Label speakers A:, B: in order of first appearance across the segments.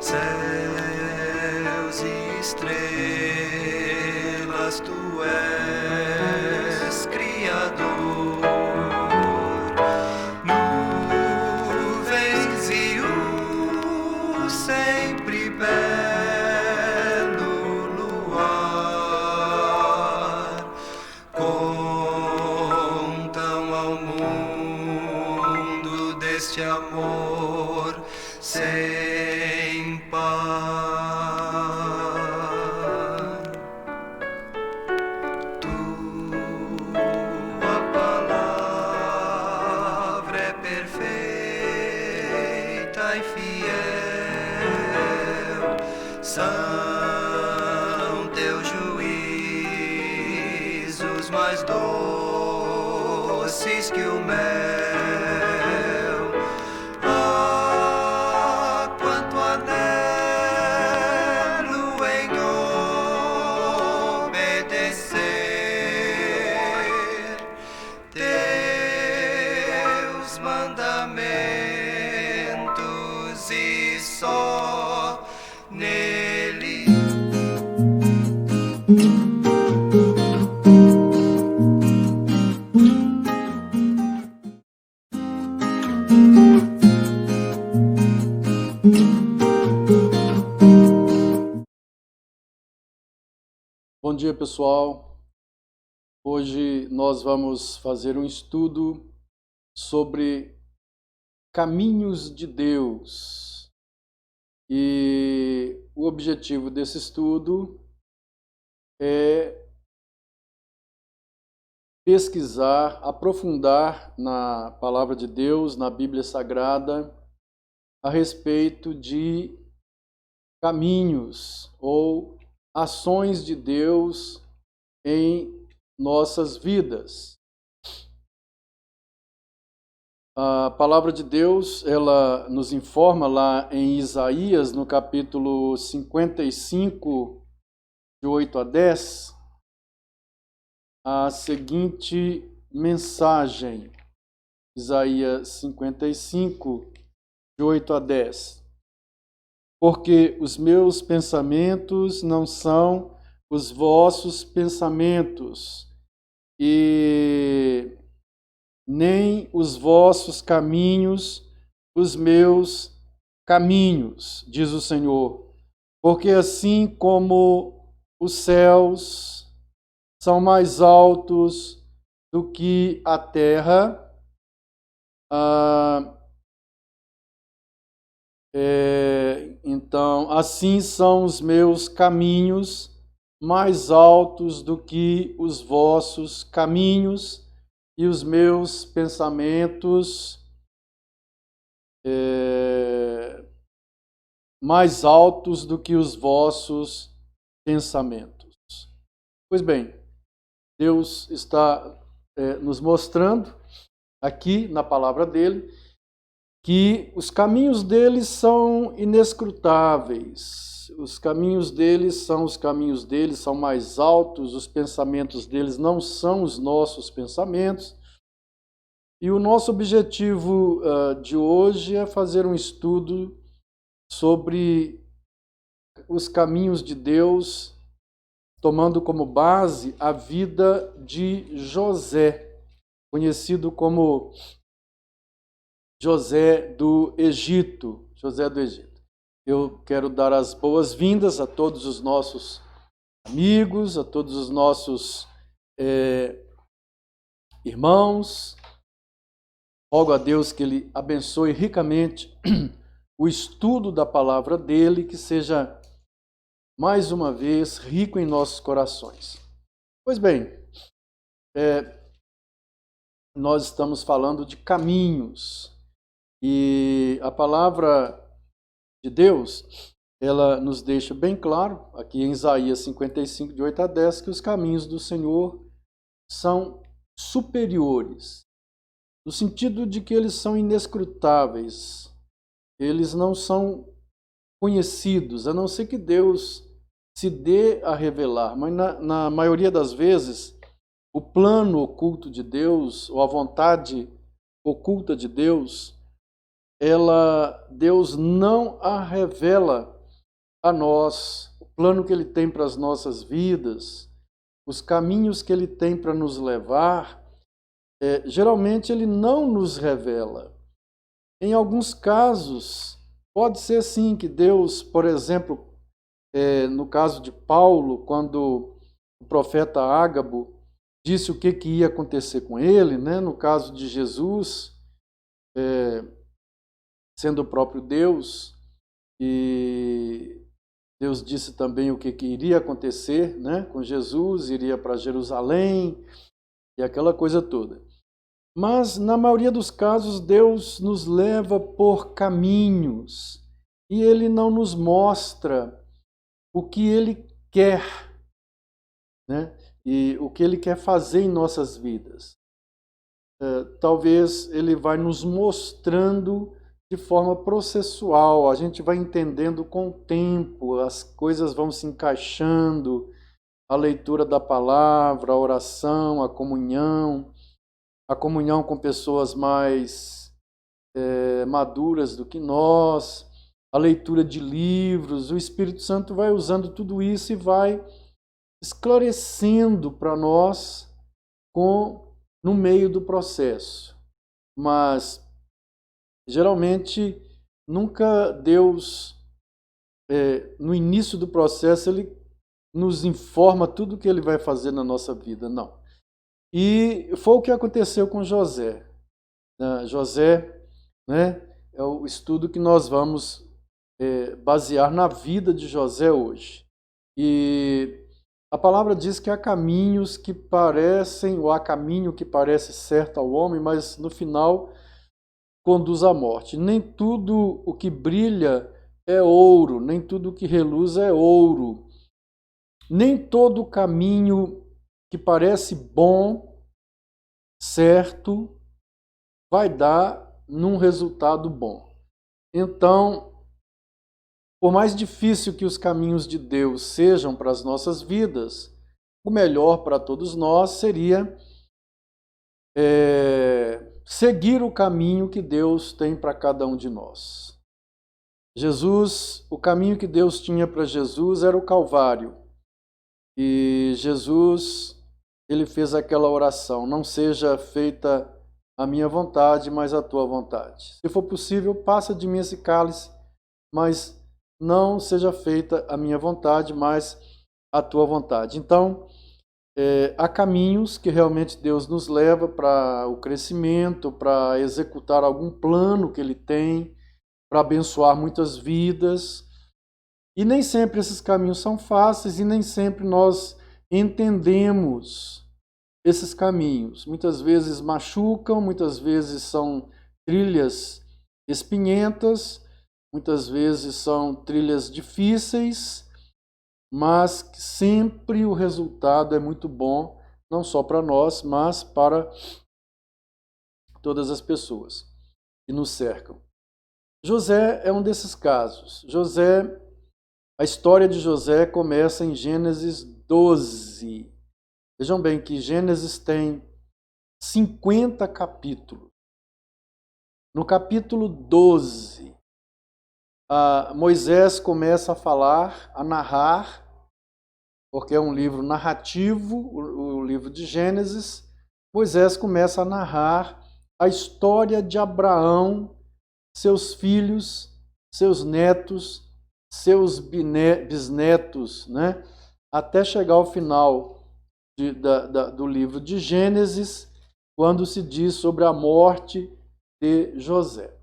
A: céus e estrelas, tu és Criador, nuvens e o sempre belo luar contam ao mundo deste amor sem par. Tua palavra é perfeita e fiel, são teus juízos mais doces que o mel. E só nele.
B: Bom dia, pessoal. Hoje nós vamos fazer um estudo sobre caminhos de Deus. E o objetivo desse estudo é pesquisar, aprofundar na Palavra de Deus, na Bíblia Sagrada, a respeito de caminhos ou ações de Deus em nossas vidas. A palavra de Deus, ela nos informa lá em Isaías, no capítulo 55, de 8 a 10, a seguinte mensagem. Isaías 55, de 8 a 10. Porque os meus pensamentos não são os vossos pensamentos, e nem os vossos caminhos, os meus caminhos, diz o Senhor. Porque assim como os céus são mais altos do que a terra, então assim são os meus caminhos mais altos do que os vossos caminhos, e os meus pensamentos mais altos do que os vossos pensamentos. Pois bem, Deus está nos mostrando aqui na palavra dele que os caminhos dele são inescrutáveis. Os caminhos deles são os caminhos deles, são mais altos, os pensamentos deles não são os nossos pensamentos. E o nosso objetivo de hoje é fazer um estudo sobre os caminhos de Deus, tomando como base a vida de José, conhecido como José do Egito. José do Egito. Eu quero dar as boas-vindas a todos os nossos amigos, a todos os nossos irmãos. Rogo a Deus que Ele abençoe ricamente o estudo da palavra dEle, que seja, mais uma vez, rico em nossos corações. Pois bem, nós estamos falando de caminhos, e a palavra de Deus, ela nos deixa bem claro, aqui em Isaías 55, de 8 a 10, que os caminhos do Senhor são superiores, no sentido de que eles são inescrutáveis, eles não são conhecidos, a não ser que Deus se dê a revelar. Mas na maioria das vezes, o plano oculto de Deus, ou a vontade oculta de Deus, Deus não a revela a nós, o plano que Ele tem para as nossas vidas, os caminhos que Ele tem para nos levar, geralmente Ele não nos revela. Em alguns casos, pode ser sim que Deus, por exemplo, no caso de Paulo, quando o profeta Ágabo disse o que ia acontecer com ele, né? No caso de Jesus, sendo o próprio Deus, e Deus disse também o que iria acontecer, né? Com Jesus, iria para Jerusalém e aquela coisa toda. Mas, na maioria dos casos, Deus nos leva por caminhos e Ele não nos mostra o que Ele quer, né? E o que Ele quer fazer em nossas vidas. Talvez Ele vai nos mostrando de forma processual, a gente vai entendendo com o tempo, as coisas vão se encaixando, a leitura da palavra, a oração, a comunhão com pessoas mais maduras do que nós, a leitura de livros, o Espírito Santo vai usando tudo isso e vai esclarecendo para nós no meio do processo. Mas, geralmente, nunca Deus, no início do processo, Ele nos informa tudo o que Ele vai fazer na nossa vida, não. E foi o que aconteceu com José. José, né, é o estudo que nós vamos basear na vida de José hoje. E a palavra diz que há caminhos que parecem, ou há caminho que parece certo ao homem, mas no final conduz à morte. Nem tudo o que brilha é ouro, nem tudo o que reluz é ouro. Nem todo caminho que parece bom, certo, vai dar num resultado bom. Então, por mais difícil que os caminhos de Deus sejam para as nossas vidas, o melhor para todos nós seria seguir o caminho que Deus tem para cada um de nós. Jesus, o caminho que Deus tinha para Jesus era o Calvário. E Jesus, Ele fez aquela oração: não seja feita a minha vontade, mas a tua vontade. Se for possível, passa de mim esse cálice, mas não seja feita a minha vontade, mas a tua vontade. Então, há caminhos que realmente Deus nos leva para o crescimento, para executar algum plano que Ele tem, para abençoar muitas vidas. E nem sempre esses caminhos são fáceis e nem sempre nós entendemos esses caminhos. Muitas vezes machucam, muitas vezes são trilhas espinhentas, muitas vezes são trilhas difíceis, mas sempre o resultado é muito bom, não só para nós, mas para todas as pessoas que nos cercam. José é um desses casos. A história de José começa em Gênesis 12. Vejam bem que Gênesis tem 50 capítulos. No capítulo 12, Moisés começa a falar, a narrar, porque é um livro narrativo, o livro de Gênesis. Moisés começa a narrar a história de Abraão, seus filhos, seus netos, seus bisnetos, né? Até chegar ao final do livro de Gênesis, quando se diz sobre a morte de José.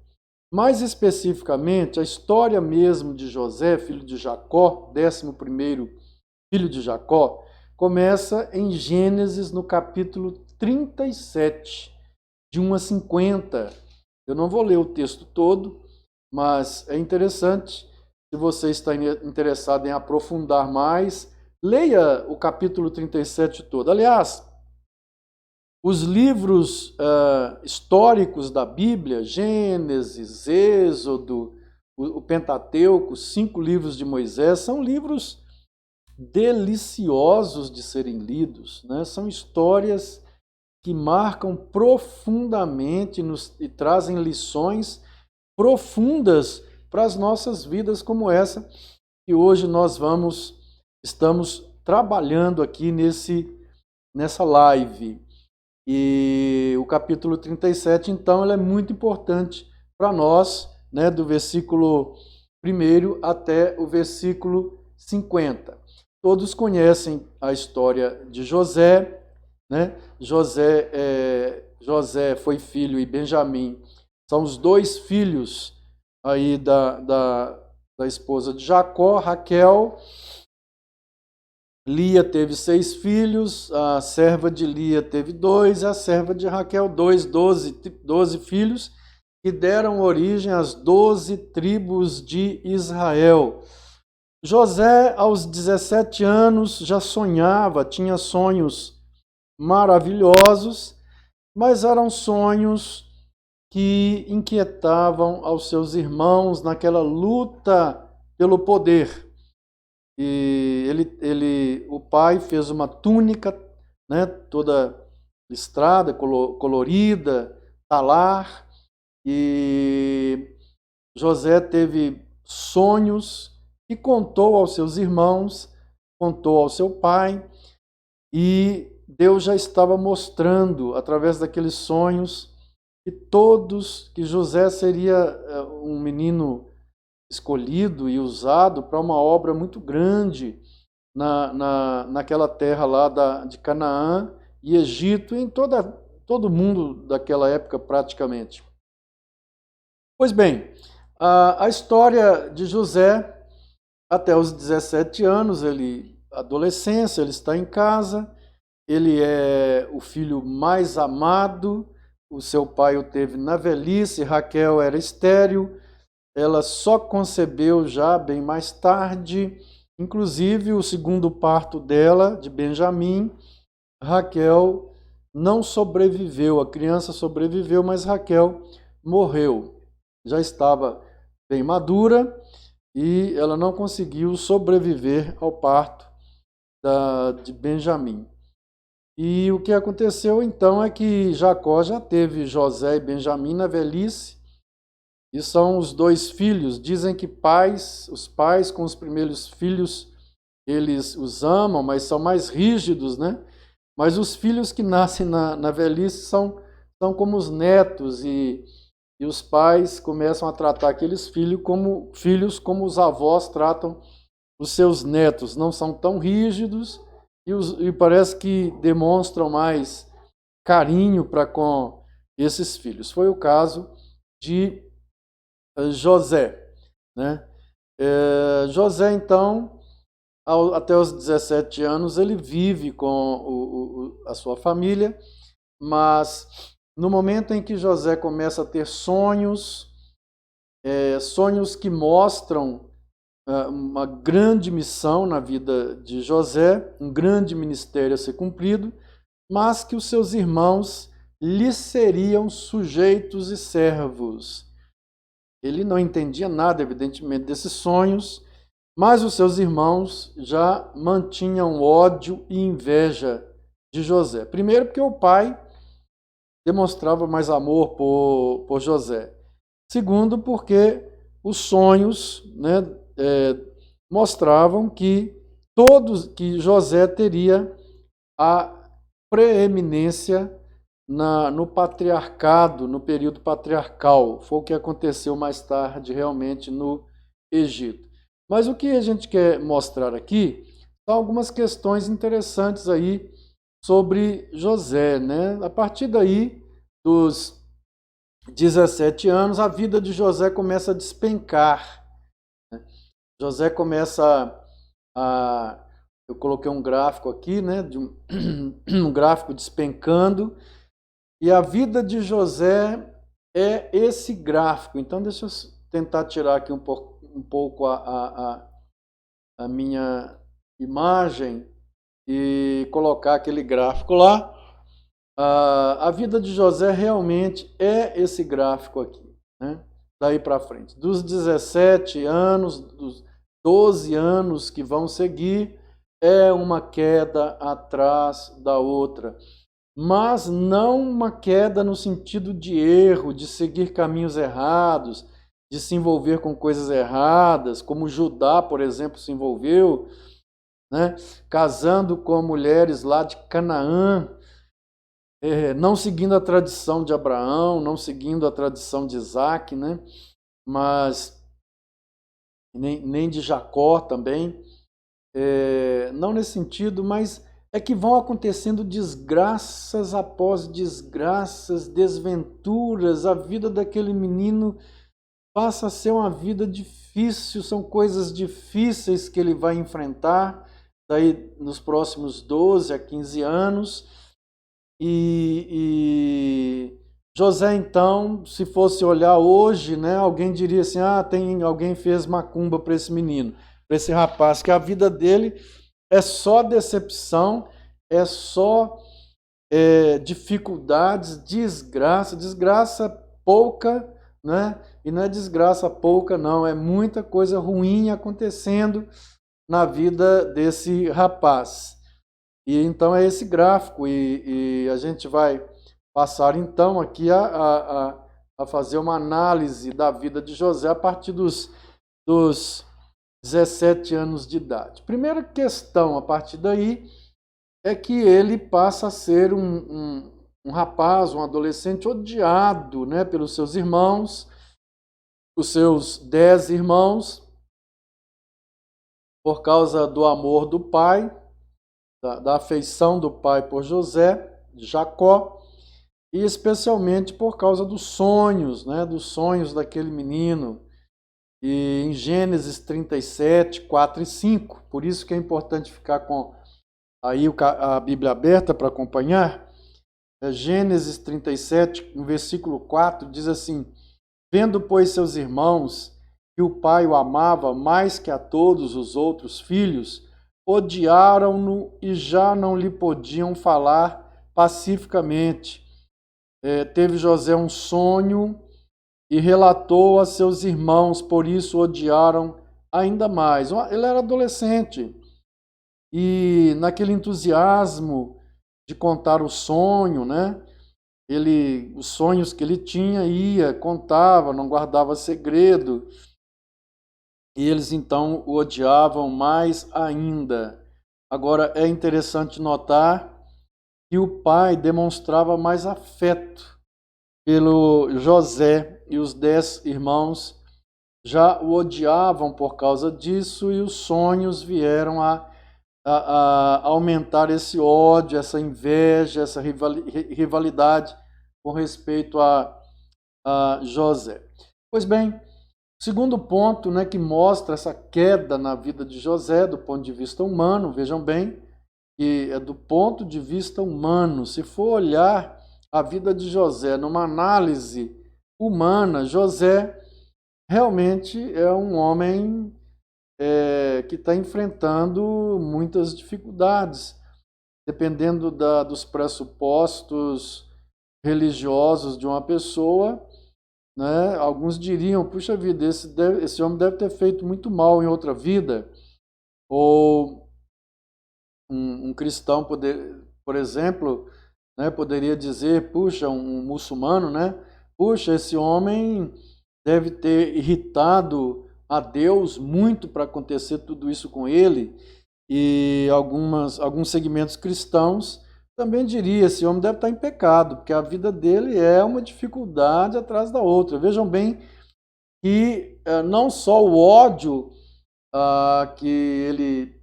B: Mais especificamente, a história mesmo de José, filho de Jacó, 11º filho de Jacó, começa em Gênesis, no capítulo 37, de 1 a 50. Eu não vou ler o texto todo, mas é interessante. Se você está interessado em aprofundar mais, leia o capítulo 37 todo. Aliás, os livros históricos da Bíblia, Gênesis, Êxodo, o Pentateuco, 5 livros de Moisés, são livros deliciosos de serem lidos, né? São histórias que marcam profundamente e trazem lições profundas para as nossas vidas, como essa que hoje nós estamos trabalhando aqui nessa live. E o capítulo 37, então, ele é muito importante para nós, né, do versículo 1 até o versículo 50. Todos conhecem a história de José, né? José foi filho e Benjamim são os dois filhos aí da esposa de Jacó, Raquel. Lia teve 6 filhos, a serva de Lia teve 2, a serva de Raquel 12 filhos, que deram origem às 12 tribos de Israel. José, aos 17 anos, já sonhava, tinha sonhos maravilhosos, mas eram sonhos que inquietavam aos seus irmãos naquela luta pelo poder. E o pai fez uma túnica, né, toda listrada, colorida, talar, e José teve sonhos e contou aos seus irmãos, contou ao seu pai, e Deus já estava mostrando, através daqueles sonhos, que José seria um menino escolhido e usado para uma obra muito grande naquela terra lá de Canaã e Egito, e em todo mundo daquela época praticamente. Pois bem, a história de José, até os 17 anos, adolescência, ele está em casa, ele é o filho mais amado, o seu pai o teve na velhice, Raquel era estéril, ela só concebeu já bem mais tarde, inclusive o segundo parto dela, de Benjamim, Raquel não sobreviveu, a criança sobreviveu, mas Raquel morreu. Já estava bem madura e ela não conseguiu sobreviver ao parto de Benjamim. E o que aconteceu então é que Jacó já teve José e Benjamim na velhice, e são os 2 filhos. Dizem que os pais com os primeiros filhos, eles os amam, mas são mais rígidos, né? Mas os filhos que nascem na velhice são como os netos, e os pais começam a tratar aqueles filhos como os avós tratam os seus netos. Não são tão rígidos e parece que demonstram mais carinho para com esses filhos. Foi o caso de José, né? José, então, até os 17 anos, ele vive com a sua família, mas no momento em que José começa a ter sonhos que mostram uma grande missão na vida de José, um grande ministério a ser cumprido, mas que os seus irmãos lhe seriam sujeitos e servos. Ele não entendia nada, evidentemente, desses sonhos, mas os seus irmãos já mantinham ódio e inveja de José. Primeiro porque o pai demonstrava mais amor por José. Segundo porque os sonhos, né, mostravam que José teria a preeminência no patriarcado, no período patriarcal. Foi o que aconteceu mais tarde realmente no Egito. Mas o que a gente quer mostrar aqui são algumas questões interessantes aí sobre José, né? A partir daí, dos 17 anos, a vida de José começa a despencar. José começa eu coloquei um gráfico aqui, né, de um gráfico despencando, e a vida de José é esse gráfico. Então, deixa eu tentar tirar aqui um pouco a minha imagem e colocar aquele gráfico lá. A vida de José realmente é esse gráfico aqui, né? Daí para frente. Dos 17 anos, dos 12 anos que vão seguir, é uma queda atrás da outra. Mas não uma queda no sentido de erro, de seguir caminhos errados, de se envolver com coisas erradas, como Judá, por exemplo, se envolveu, né? Casando com mulheres lá de Canaã, não seguindo a tradição de Abraão, não seguindo a tradição de Isaac, né? Mas nem de Jacó também. Não nesse sentido, mas é que vão acontecendo desgraças após desgraças, desventuras. A vida daquele menino passa a ser uma vida difícil, são coisas difíceis que ele vai enfrentar daí nos próximos 12 a 15 anos. E José, então, se fosse olhar hoje, né, alguém diria assim, alguém fez macumba para esse menino, para esse rapaz, que a vida dele é só decepção, é só dificuldades, desgraça pouca, né? E não é desgraça pouca, não, é muita coisa ruim acontecendo na vida desse rapaz. E então é esse gráfico, e a gente vai passar então aqui a fazer uma análise da vida de José a partir dos 17 anos de idade. Primeira questão a partir daí é que ele passa a ser um rapaz, um adolescente odiado, né, pelos seus irmãos, os seus 10 irmãos, por causa do amor do pai, da afeição do pai por José, Jacó, e especialmente por causa dos sonhos, né, dos sonhos daquele menino. E em Gênesis 37, 4 e 5, por isso que é importante ficar com aí a Bíblia aberta para acompanhar. Gênesis 37, no versículo 4, diz assim: vendo, pois, seus irmãos que o pai o amava mais que a todos os outros filhos, odiaram-no e já não lhe podiam falar pacificamente. Teve José um sonho e relatou a seus irmãos, por isso odiaram ainda mais. Ele era adolescente e naquele entusiasmo de contar o sonho, né? Os sonhos que ele tinha, contava, não guardava segredo. E eles então o odiavam mais ainda. Agora é interessante notar que o pai demonstrava mais afeto pelo José, e os 10 irmãos já o odiavam por causa disso, e os sonhos vieram a aumentar esse ódio, essa inveja, essa rivalidade com respeito a José. Pois bem, segundo ponto, né, que mostra essa queda na vida de José do ponto de vista humano, vejam bem, que é do ponto de vista humano. Se for olhar a vida de José numa análise humana, José realmente é um homem que está enfrentando muitas dificuldades, dependendo dos pressupostos religiosos de uma pessoa, né? Alguns diriam, puxa vida, esse homem deve ter feito muito mal em outra vida, ou um cristão, por exemplo, né, poderia dizer, puxa, um muçulmano, né? Puxa, esse homem deve ter irritado a Deus muito para acontecer tudo isso com ele. E alguns segmentos cristãos também diria, esse homem deve estar em pecado, porque a vida dele é uma dificuldade atrás da outra. Vejam bem que não só o ódio que ele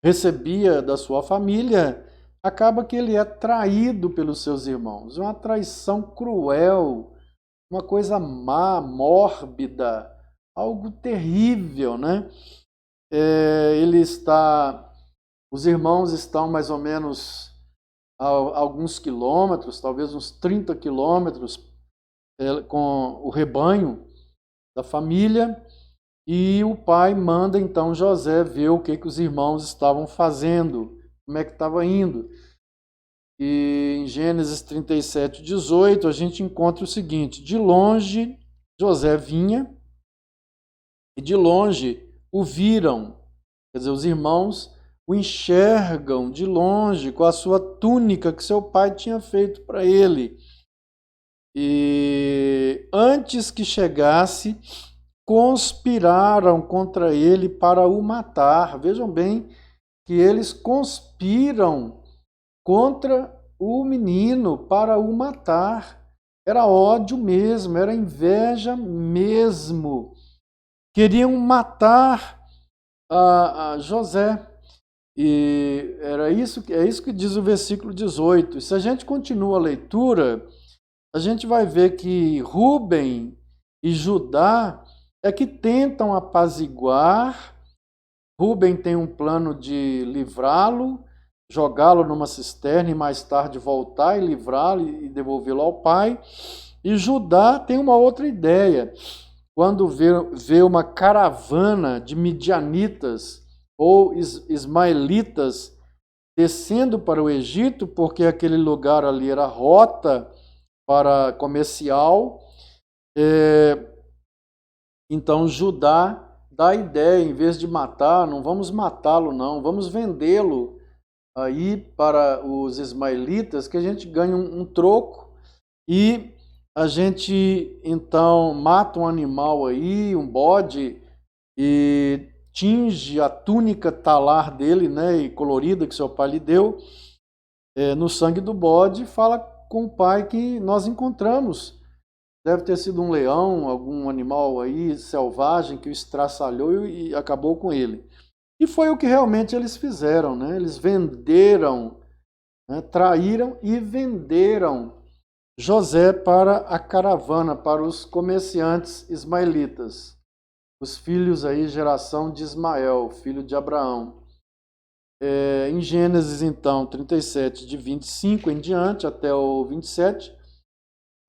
B: recebia da sua família, acaba que ele é traído pelos seus irmãos. Uma traição cruel, uma coisa má, mórbida, algo terrível, né? Os irmãos estão mais ou menos a alguns quilômetros, talvez uns 30 quilômetros, com o rebanho da família, e o pai manda então José ver o que os irmãos estavam fazendo, como é que estava indo. E em Gênesis 37, 18, a gente encontra o seguinte: de longe José vinha, e de longe o viram. Quer dizer, os irmãos o enxergam de longe com a sua túnica que seu pai tinha feito para ele. E antes que chegasse, conspiraram contra ele para o matar. Vejam bem que eles conspiram contra o menino para o matar. Era ódio mesmo, era inveja mesmo. Queriam matar a José. E é isso que diz o versículo 18. E se a gente continua a leitura, a gente vai ver que Rúben e Judá é que tentam apaziguar. Rúben tem um plano de livrá-lo, jogá-lo numa cisterna e mais tarde voltar e livrá-lo e devolvê-lo ao pai. E Judá tem uma outra ideia. Quando vê uma caravana de midianitas ou ismaelitas descendo para o Egito, porque aquele lugar ali era rota para comercial, então Judá dá a ideia, em vez de matar, não vamos matá-lo não, vamos vendê-lo aí para os ismaelitas, que a gente ganha um troco e a gente então mata um animal aí, um bode, e tinge a túnica talar dele, né, e colorida que seu pai lhe deu, no sangue do bode, e fala com o pai que nós encontramos. Deve ter sido um leão, algum animal aí selvagem que o estraçalhou e acabou com ele. E foi o que realmente eles fizeram, né? Eles venderam, né, traíram e venderam José para a caravana, para os comerciantes ismaelitas, os filhos aí, geração de Ismael, filho de Abraão. Em Gênesis, então, 37, de 25 em diante, até o 27,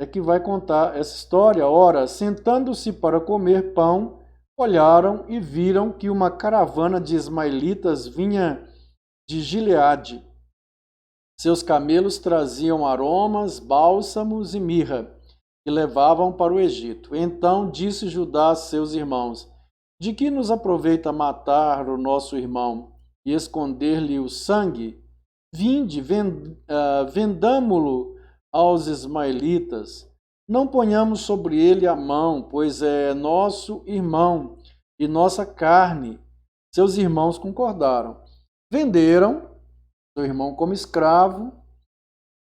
B: é que vai contar essa história. Ora, sentando-se para comer pão, olharam e viram que uma caravana de ismaelitas vinha de Gileade. Seus camelos traziam aromas, bálsamos e mirra, que levavam para o Egito. Então disse Judá a seus irmãos: de que nos aproveita matar o nosso irmão e esconder-lhe o sangue? Vinde, vendamo-lo aos ismaelitas. Não ponhamos sobre ele a mão, pois é nosso irmão e nossa carne. Seus irmãos concordaram. Venderam seu irmão como escravo,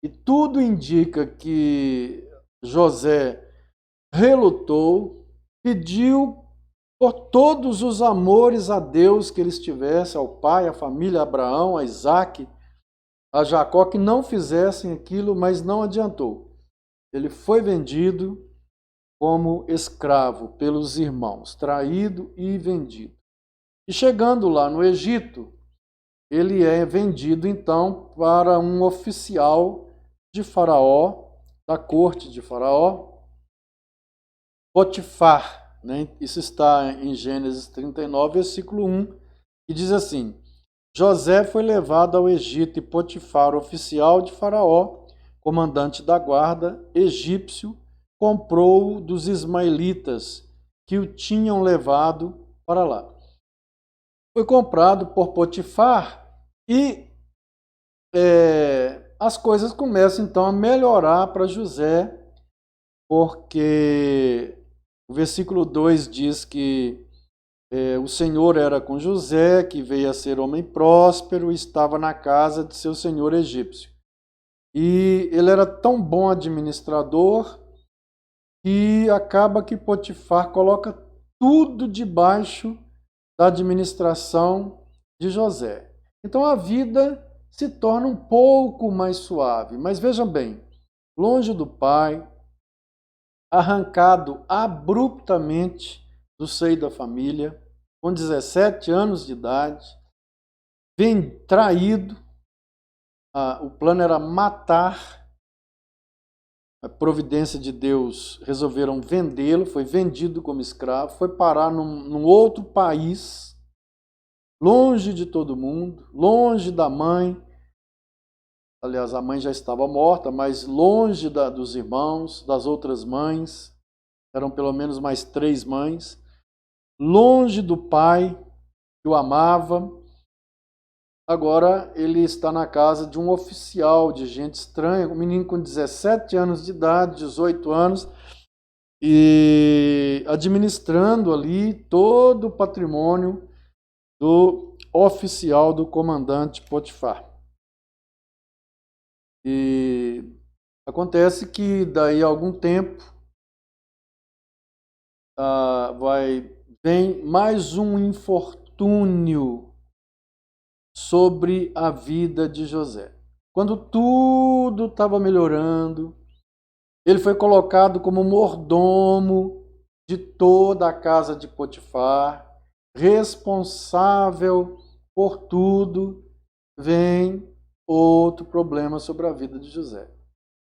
B: e tudo indica que José relutou, pediu por todos os amores a Deus que eles tivessem, ao pai, à família, a Abraão, a Isaque, a Jacó, que não fizessem aquilo, mas não adiantou. Ele foi vendido como escravo pelos irmãos, traído e vendido. E chegando lá no Egito, ele é vendido então para um oficial de Faraó, da corte de Faraó, Potifar, né? Isso está em Gênesis 39, versículo 1, que diz assim: José foi levado ao Egito e Potifar, oficial de Faraó, comandante da guarda egípcio, comprou-o dos ismaelitas que o tinham levado para lá. Foi comprado por Potifar e as coisas começam então a melhorar para José, porque o versículo 2 diz que o Senhor era com José, que veio a ser homem próspero e estava na casa de seu senhor egípcio. E ele era tão bom administrador que acaba que Potifar coloca tudo debaixo da administração de José. Então a vida se torna um pouco mais suave. Mas vejam bem, longe do pai, arrancado abruptamente do seio da família, com 17 anos de idade, traído, o plano era matar, a providência de Deus, resolveram vendê-lo, foi vendido como escravo, foi parar num outro país, longe de todo mundo, longe da mãe. Aliás, a mãe já estava morta, mas longe dos irmãos, das outras mães, eram pelo menos mais 3 mães, longe do pai que o amava. Agora ele está na casa de um oficial, de gente estranha, um menino com 17 anos de idade, 18 anos, e administrando ali todo o patrimônio do oficial do comandante Potifar. E acontece que daí a algum tempo vem mais um infortúnio sobre a vida de José. Quando tudo estava melhorando, ele foi colocado como mordomo de toda a casa de Potifar, responsável por tudo. Vem outro problema sobre a vida de José.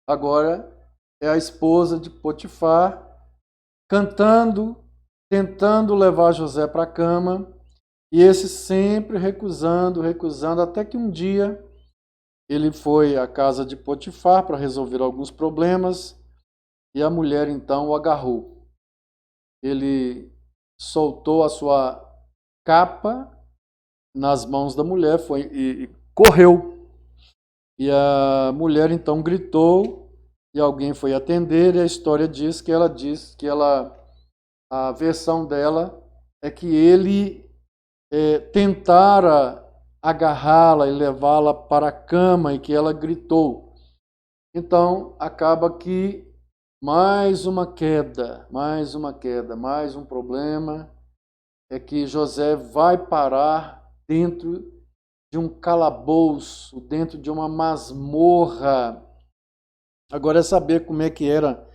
B: Agora é a esposa de Potifar cantando, tentando levar José para a cama, e esse sempre recusando, até que um dia ele foi à casa de Potifar para resolver alguns problemas, e a mulher então o agarrou. Ele soltou a sua capa nas mãos da mulher e correu. E a mulher então gritou e alguém foi atender, e a história diz que a versão dela é que ele tentara agarrá-la e levá-la para a cama e que ela gritou. Então acaba que mais uma queda, mais um problema, é que José vai parar dentro de um calabouço, dentro de uma masmorra. Agora é saber como é que era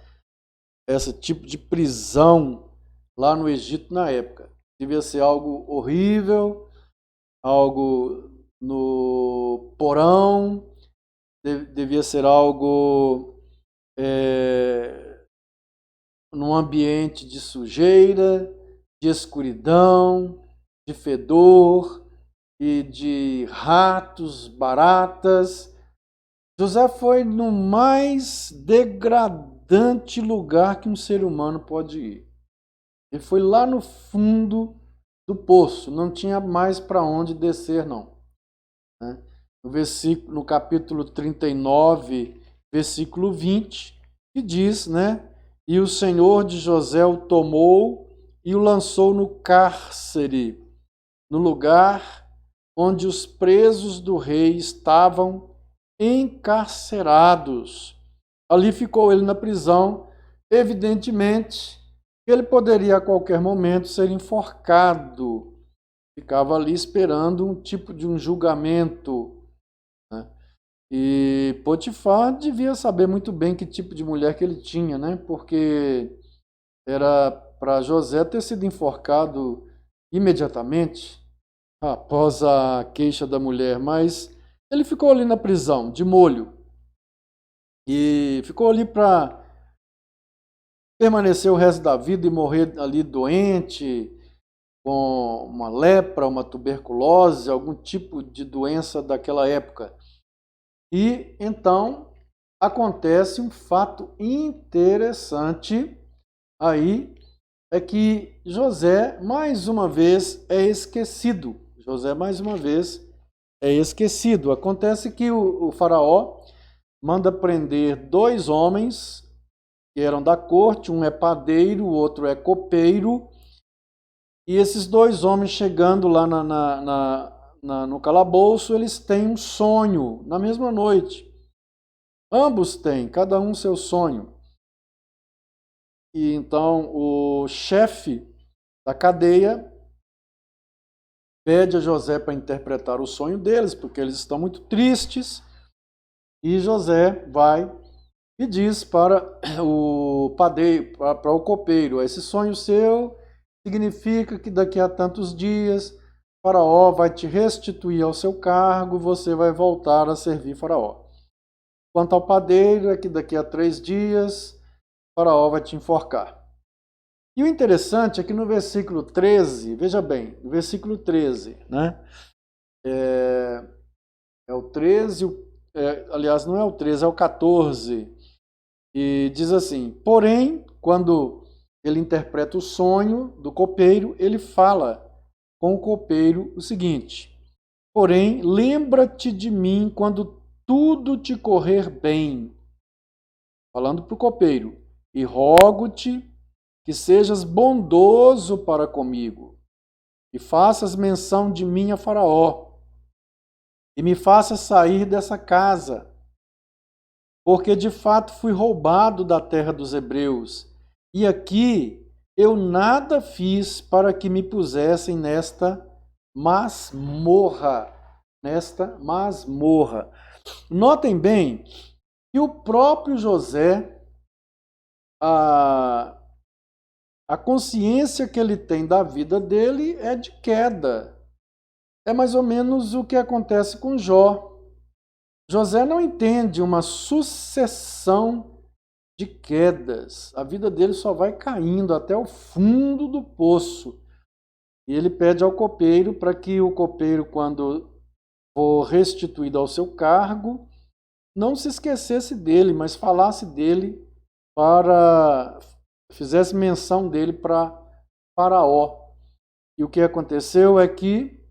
B: esse tipo de prisão lá no Egito na época. Devia ser algo horrível, algo no porão, devia ser algo num ambiente de sujeira, de escuridão, de fedor e de ratos, baratas. José foi no mais degradante lugar que um ser humano pode ir. Ele foi lá no fundo do poço, não tinha mais para onde descer, não. No capítulo 39, versículo 20, que diz, e o Senhor de José o tomou e o lançou no cárcere, no lugar onde os presos do rei estavam encarcerados. Ali ficou ele na prisão. Evidentemente, ele poderia a qualquer momento ser enforcado. Ficava ali esperando um tipo de um julgamento. E Potifar devia saber muito bem que tipo de mulher que ele tinha, porque era para José ter sido enforcado imediatamente após a queixa da mulher, mas ele ficou ali na prisão, de molho, e ficou ali para permanecer o resto da vida e morrer ali doente, com uma lepra, uma tuberculose, algum tipo de doença daquela época. E então acontece um fato interessante aí, é que José mais uma vez é esquecido. Acontece que o faraó manda prender 2 homens que eram da corte, um é padeiro, o outro é copeiro, e esses 2 homens chegando lá no calabouço, eles têm um sonho na mesma noite. Ambos têm, cada um seu sonho. E então o chefe da cadeia pede a José para interpretar o sonho deles, porque eles estão muito tristes. E José vai e diz para o padeiro, para o copeiro: esse sonho seu significa que daqui a tantos dias Faraó vai te restituir ao seu cargo, você vai voltar a servir Faraó. Quanto ao padeiro, é que daqui a 3 dias Faraó vai te enforcar. E o interessante é que no versículo 13, veja bem, no versículo 13, é o 13, aliás, não é o 13, é o 14, e diz assim: porém, quando ele interpreta o sonho do copeiro, ele fala com o copeiro o seguinte: porém, lembra-te de mim quando tudo te correr bem. Falando para o copeiro: e rogo-te que sejas bondoso para comigo, e faças menção de mim a Faraó, e me faças sair dessa casa, porque de fato fui roubado da terra dos hebreus, e aqui eu nada fiz para que me pusessem nesta masmorra. Notem bem que o próprio José, a consciência que ele tem da vida dele é de queda. É mais ou menos o que acontece com Jó. José não entende uma sucessão de quedas. A vida dele só vai caindo até o fundo do poço. E ele pede ao copeiro para que o copeiro, quando for restituído ao seu cargo, não se esquecesse dele, mas falasse dele fizesse menção dele para Faraó. E o que aconteceu é que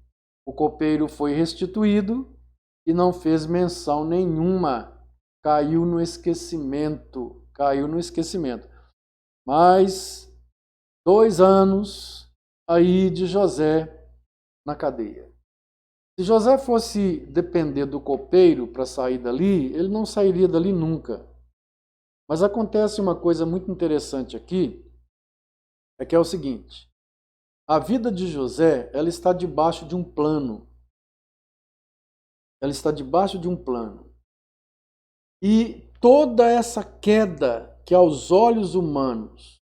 B: o copeiro foi restituído e não fez menção nenhuma. Caiu no esquecimento. Mas 2 anos aí de José na cadeia. Se José fosse depender do copeiro para sair dali, ele não sairia dali nunca. Mas acontece uma coisa muito interessante aqui, é que é o seguinte: a vida de José, ela está debaixo de um plano. Ela está debaixo de um plano. E toda essa queda que aos olhos humanos,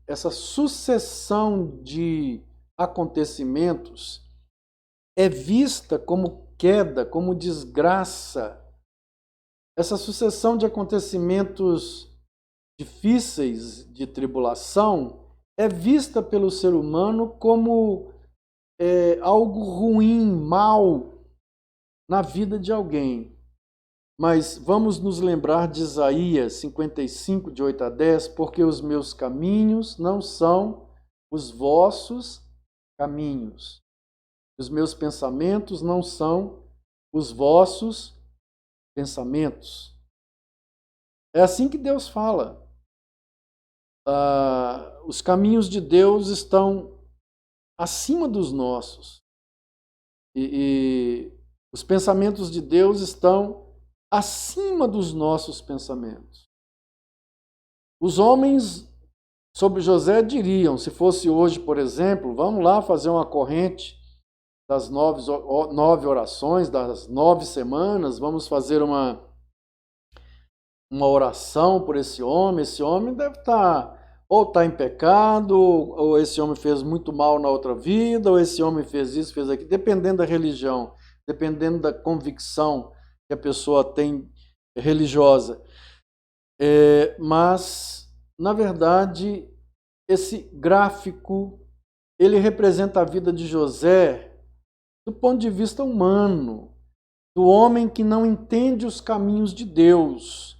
B: essa sucessão de acontecimentos é vista como queda, como desgraça. Essa sucessão de acontecimentos difíceis, de tribulação, é vista pelo ser humano como algo ruim, mal na vida de alguém. Mas vamos nos lembrar de Isaías 55, de 8 a 10, porque os meus caminhos não são os vossos caminhos. Os meus pensamentos não são os vossos pensamentos. É assim que Deus fala. Os caminhos de Deus estão acima dos nossos. E os pensamentos de Deus estão acima dos nossos pensamentos. Os homens sobre José diriam, se fosse hoje, por exemplo, vamos lá fazer uma corrente das 9 orações, das 9 semanas, vamos fazer uma oração por esse homem deve estar, ou está em pecado, ou esse homem fez muito mal na outra vida, ou esse homem fez isso, fez aquilo, dependendo da religião, dependendo da convicção que a pessoa tem religiosa. Mas, na verdade, esse gráfico, ele representa a vida de José do ponto de vista humano, do homem que não entende os caminhos de Deus,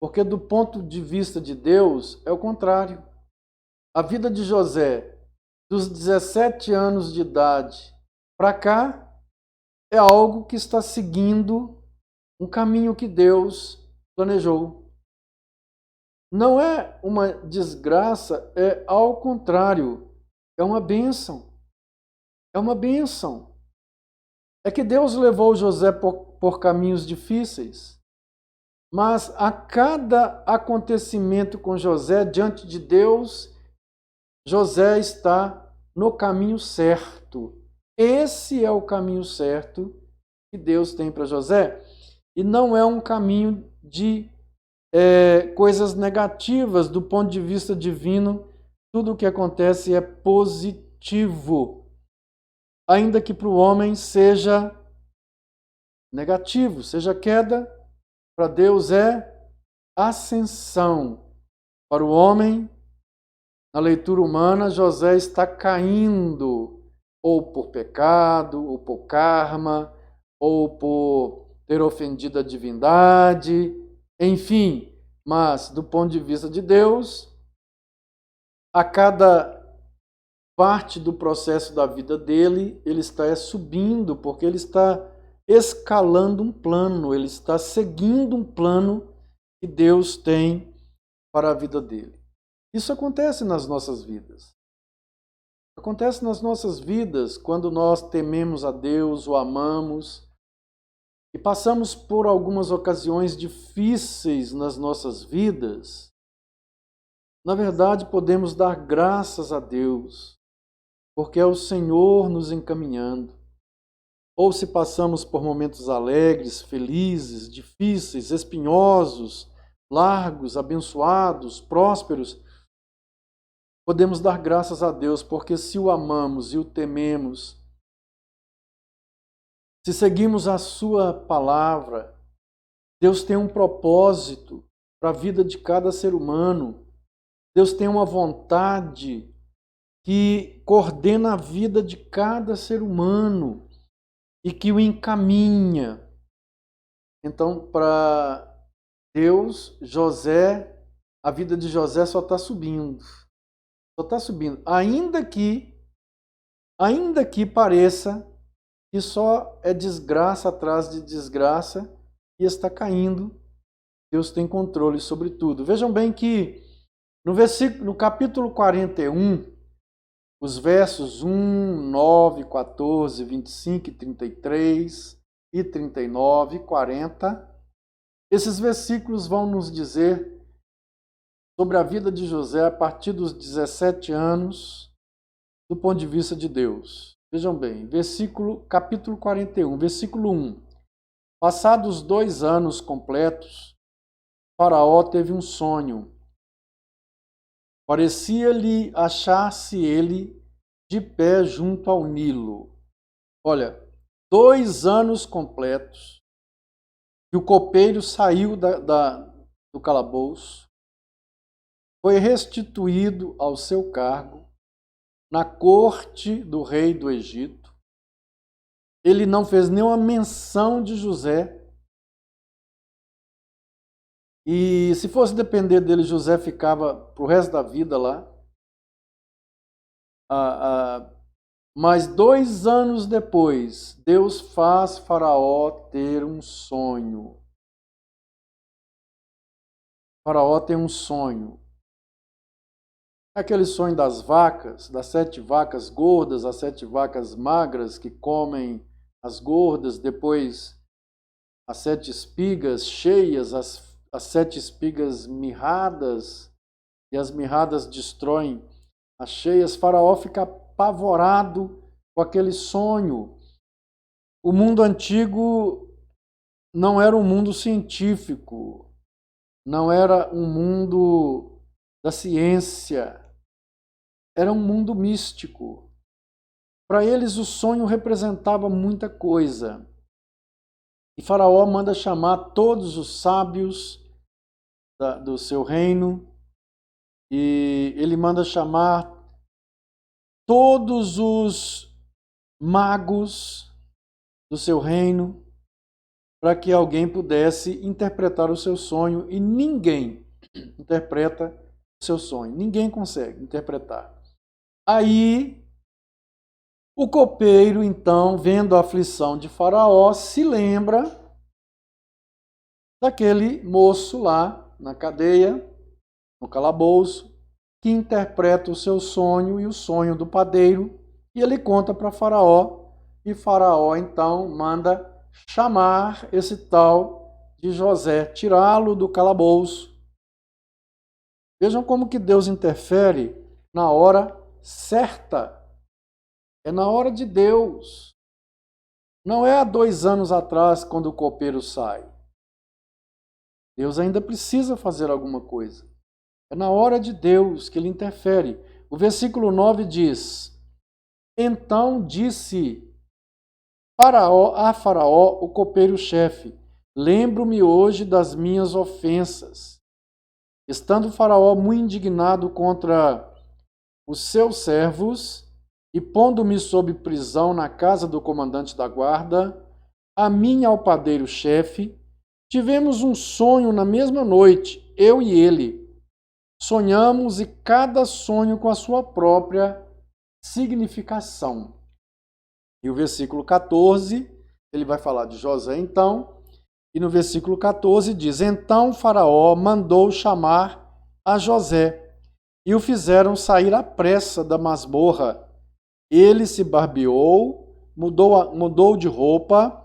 B: porque do ponto de vista de Deus é o contrário. A vida de José, dos 17 anos de idade para cá, é algo que está seguindo um caminho que Deus planejou. Não é uma desgraça, é ao contrário, é uma bênção. É uma bênção. É que Deus levou José por caminhos difíceis, mas a cada acontecimento com José diante de Deus, José está no caminho certo. Esse é o caminho certo que Deus tem para José. E não é um caminho de coisas negativas do ponto de vista divino. Tudo o que acontece é positivo. Ainda que para o homem seja negativo, seja queda, para Deus é ascensão. Para o homem, na leitura humana, José está caindo, ou por pecado, ou por karma, ou por ter ofendido a divindade, enfim. Mas, do ponto de vista de Deus, a cada parte do processo da vida dele, ele está subindo, porque ele está escalando um plano, ele está seguindo um plano que Deus tem para a vida dele. Isso acontece nas nossas vidas. Acontece nas nossas vidas quando nós tememos a Deus, o amamos e passamos por algumas ocasiões difíceis nas nossas vidas. Na verdade, podemos dar graças a Deus, porque é o Senhor nos encaminhando. Ou se passamos por momentos alegres, felizes, difíceis, espinhosos, largos, abençoados, prósperos, podemos dar graças a Deus, porque se o amamos e o tememos, se seguimos a sua palavra, Deus tem um propósito para a vida de cada ser humano. Deus tem uma vontade que coordena a vida de cada ser humano e que o encaminha. Então, para Deus, a vida de José só está subindo. Só está subindo. Ainda que pareça que só é desgraça atrás de desgraça e está caindo, Deus tem controle sobre tudo. Vejam bem que no capítulo 41, os versos 1, 9, 14, 25, 33 e 39 e 40, esses versículos vão nos dizer sobre a vida de José a partir dos 17 anos, do ponto de vista de Deus. Vejam bem, capítulo 41, versículo 1. Passados 2 anos completos, Faraó teve um sonho. Parecia-lhe achar-se ele de pé junto ao Nilo. Olha, 2 anos completos, que o copeiro saiu do calabouço, foi restituído ao seu cargo na corte do rei do Egito. Ele não fez nenhuma menção de José. E se fosse depender dele, José ficava para o resto da vida lá. Mas 2 anos depois, Deus faz Faraó ter um sonho. Faraó tem um sonho. Aquele sonho das vacas, das 7 vacas gordas, as 7 vacas magras que comem as gordas, depois as 7 espigas cheias, as 7 espigas mirradas, e as mirradas destroem as cheias. Faraó fica apavorado com aquele sonho. O mundo antigo não era um mundo científico, não era um mundo da ciência, era um mundo místico. Para eles o sonho representava muita coisa. E Faraó manda chamar todos os sábios do seu reino, e ele manda chamar todos os magos do seu reino para que alguém pudesse interpretar o seu sonho, e ninguém interpreta o seu sonho, ninguém consegue interpretar. Aí o copeiro, então, vendo a aflição de Faraó, se lembra daquele moço lá na cadeia, no calabouço, que interpreta o seu sonho e o sonho do padeiro, e ele conta para Faraó, e Faraó então manda chamar esse tal de José, tirá-lo do calabouço. Vejam como que Deus interfere na hora certa. É na hora de Deus. Não é há 2 anos atrás, quando o copeiro sai. Deus ainda precisa fazer alguma coisa. É na hora de Deus que ele interfere. O versículo 9 diz: Então disse a Faraó, o copeiro-chefe: Lembro-me hoje das minhas ofensas. Estando Faraó muito indignado contra os seus servos, e pondo-me sob prisão na casa do comandante da guarda, a mim e ao padeiro-chefe, tivemos um sonho na mesma noite, eu e ele. Sonhamos, e cada sonho com a sua própria significação. E o versículo 14, ele vai falar de José então, e no versículo 14 diz: Então Faraó mandou chamar a José, e o fizeram sair à pressa da masmorra. Ele se barbeou, mudou de roupa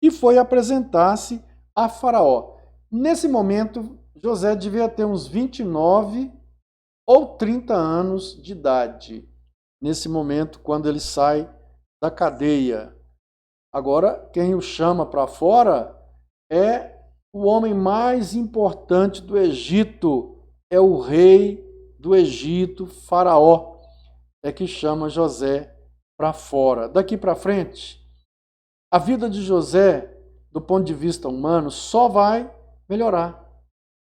B: e foi apresentar-se a Faraó. Nesse momento, José devia ter uns 29 ou 30 anos de idade. Nesse momento, quando ele sai da cadeia. Agora, quem o chama para fora é o homem mais importante do Egito, é o rei do Egito, Faraó, é que chama José para fora. Daqui para frente, a vida de José, do ponto de vista humano, só vai melhorar.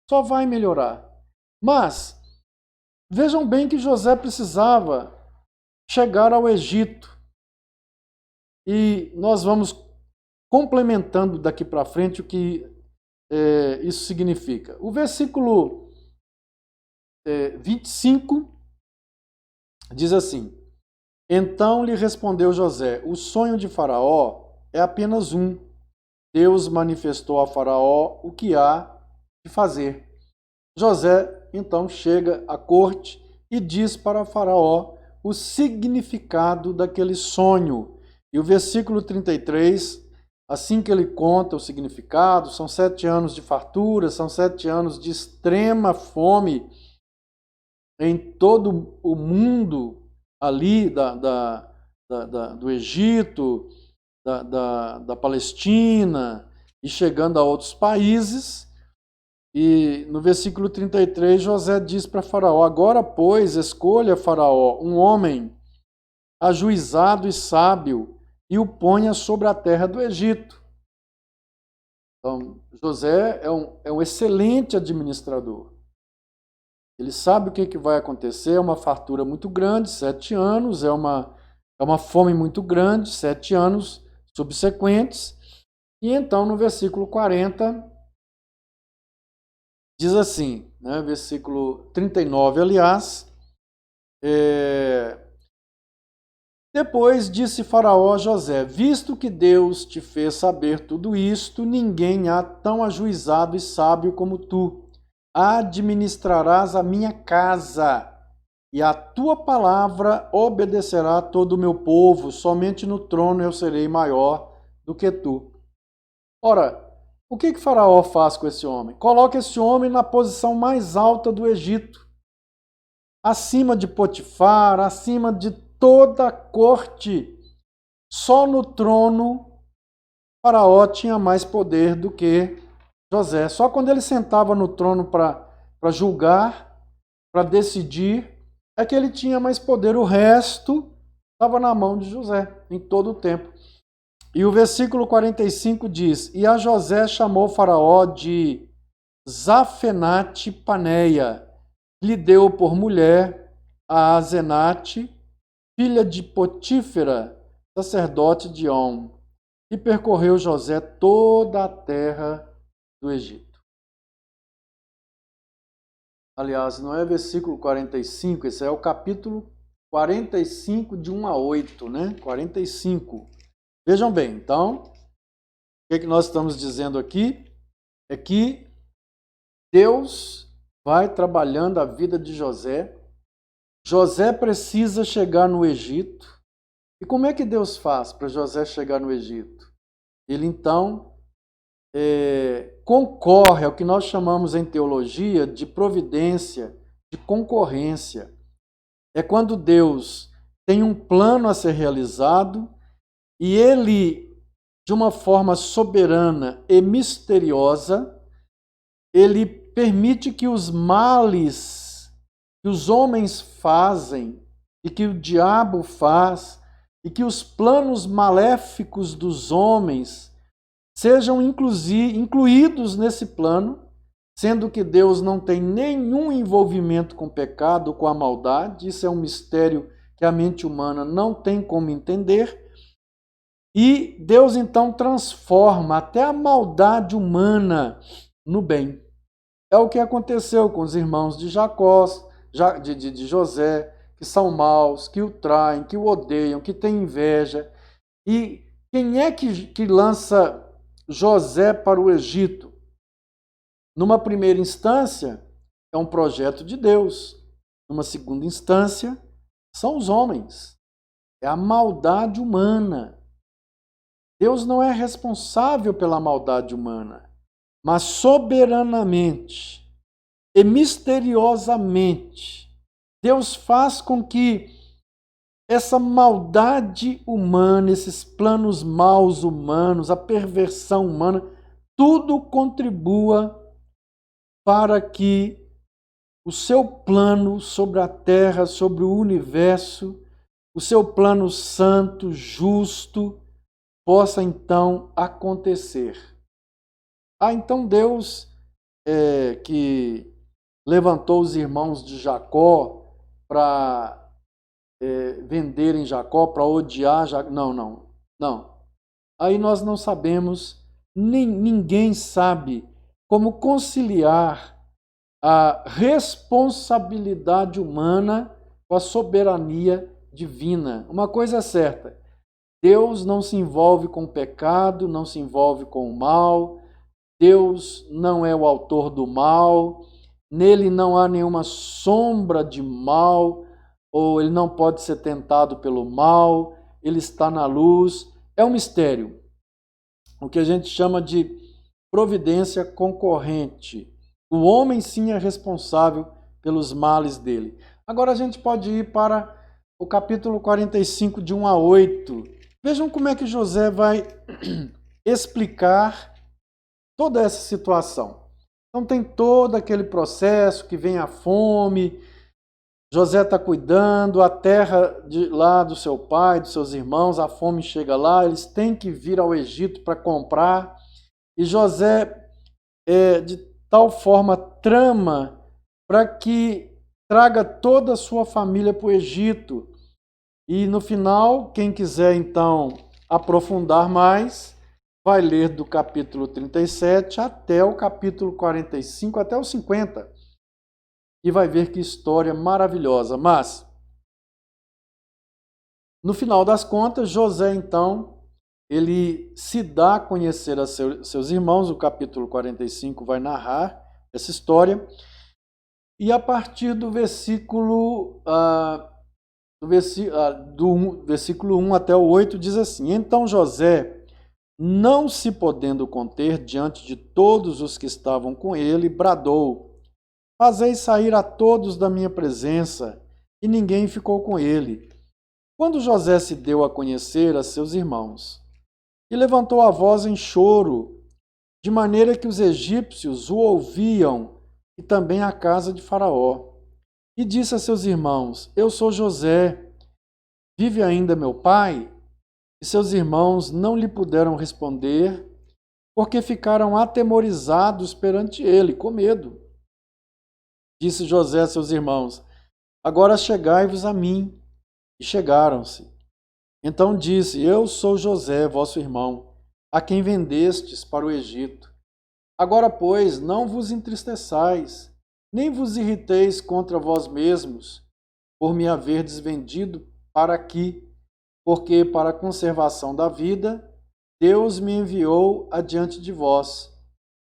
B: Só vai melhorar. Mas, vejam bem que José precisava chegar ao Egito. E nós vamos complementando daqui para frente o que isso significa. O versículo 25 diz assim: Então lhe respondeu José: O sonho de Faraó é apenas um. Deus manifestou a Faraó o que há de fazer. José então chega à corte e diz para Faraó o significado daquele sonho. E o versículo 33, assim que ele conta o significado, são 7 anos de fartura, são 7 anos de extrema fome em todo o mundo ali do Egito, da Palestina e chegando a outros países. E no versículo 33, José diz para Faraó: Agora, pois, escolha, Faraó, um homem ajuizado e sábio e o ponha sobre a terra do Egito. Então, José é um excelente administrador. Ele sabe o que vai acontecer, é uma fartura muito grande, 7 anos, é uma fome muito grande, 7 anos subsequentes. E então, no versículo 40, diz assim, né, versículo 39, aliás, Depois disse Faraó a José: Visto que Deus te fez saber tudo isto, ninguém há tão ajuizado e sábio como tu. Administrarás a minha casa, e a tua palavra obedecerá a todo o meu povo. Somente no trono eu serei maior do que tu. Ora, o que Faraó faz com esse homem? Coloca esse homem na posição mais alta do Egito, acima de Potifar, acima de toda a corte. Só no trono, Faraó tinha mais poder do que José. Só quando ele sentava no trono para julgar, para decidir, é que ele tinha mais poder. O resto estava na mão de José, em todo o tempo. E o versículo 45 diz: E a José chamou Faraó de Zafenate Paneia, lhe deu por mulher a Azenate, filha de Potífera, sacerdote de On, e percorreu José toda a terra do Egito. Aliás, não é versículo 45, esse é o capítulo 45, de 1 a 8, né? 45. Vejam bem, então, o que nós estamos dizendo aqui é que Deus vai trabalhando a vida de José. José precisa chegar no Egito. E como é que Deus faz para José chegar no Egito? Ele então concorre ao que nós chamamos em teologia de providência, de concorrência. É quando Deus tem um plano a ser realizado e ele, de uma forma soberana e misteriosa, ele permite que os males que os homens fazem e que o diabo faz e que os planos maléficos dos homens sejam incluídos nesse plano, sendo que Deus não tem nenhum envolvimento com o pecado, com a maldade. Isso é um mistério que a mente humana não tem como entender. E Deus então transforma até a maldade humana no bem. É o que aconteceu com os irmãos de Jacó, de José, que são maus, que o traem, que o odeiam, que têm inveja. E quem é que lança José para o Egito? Numa primeira instância, é um projeto de Deus. numa segunda instância, são os homens. É a maldade humana. Deus não é responsável pela maldade humana, mas soberanamente e misteriosamente, Deus faz com que essa maldade humana, esses planos maus humanos, a perversão humana, tudo contribua para que o seu plano sobre a terra, sobre o universo, o seu plano santo, justo, possa então acontecer. Então Deus que levantou os irmãos de Jacó para venderem Jacó, para odiar Jacó. Não. Aí nós não sabemos, ninguém sabe como conciliar a responsabilidade humana com a soberania divina. Uma coisa é certa, Deus não se envolve com o pecado, não se envolve com o mal, Deus não é o autor do mal, nele não há nenhuma sombra de mal, ou ele não pode ser tentado pelo mal, ele está na luz. É um mistério, o que a gente chama de providência concorrente. O homem sim é responsável pelos males dele. Agora a gente pode ir para o capítulo 45, de 1 a 8. Vejam como é que José vai explicar toda essa situação. Então tem todo aquele processo que vem a fome, José está cuidando, a terra lá do seu pai, dos seus irmãos, a fome chega lá, eles têm que vir ao Egito para comprar, e José de tal forma trama para que traga toda a sua família para o Egito. E no final, quem quiser então aprofundar mais, vai ler do capítulo 37 até o capítulo 45, até o 50, e vai ver que história maravilhosa. Mas, no final das contas, José então, ele se dá a conhecer a seus irmãos. O capítulo 45 vai narrar essa história, e a partir do versículo do versículo 1 até o 8 diz assim: Então José, não se podendo conter diante de todos os que estavam com ele, bradou: Fazei sair a todos da minha presença. E ninguém ficou com ele. Quando José se deu a conhecer a seus irmãos, e levantou a voz em choro, de maneira que os egípcios o ouviam, e também a casa de Faraó. E disse a seus irmãos: Eu sou José. Vive ainda meu pai? E seus irmãos não lhe puderam responder, porque ficaram atemorizados perante ele, com medo. Disse José a seus irmãos: Agora chegai-vos a mim. E chegaram-se. Então disse: Eu sou José, vosso irmão, a quem vendestes para o Egito. Agora, pois, não vos entristeçais, nem vos irriteis contra vós mesmos, por me haverdes vendido para aqui, porque para a conservação da vida Deus me enviou adiante de vós,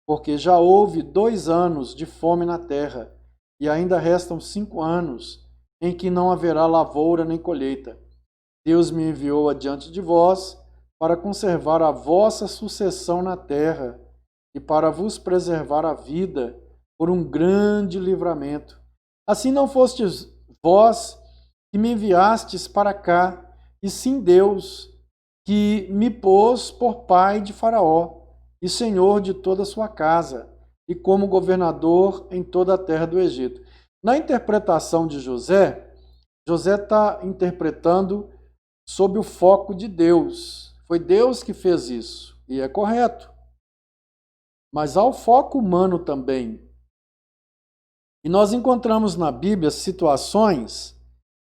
B: porque já houve 2 anos de fome na terra, e ainda restam 5 anos, em que não haverá lavoura nem colheita. Deus me enviou adiante de vós, para conservar a vossa sucessão na terra, e para vos preservar a vida por um grande livramento. Assim não fostes vós que me enviastes para cá, e sim Deus, que me pôs por pai de Faraó, e senhor de toda a sua casa, e como governador em toda a terra do Egito. Na interpretação de José, José está interpretando sob o foco de Deus. Foi Deus que fez isso, e é correto. Mas há o foco humano também. E nós encontramos na Bíblia situações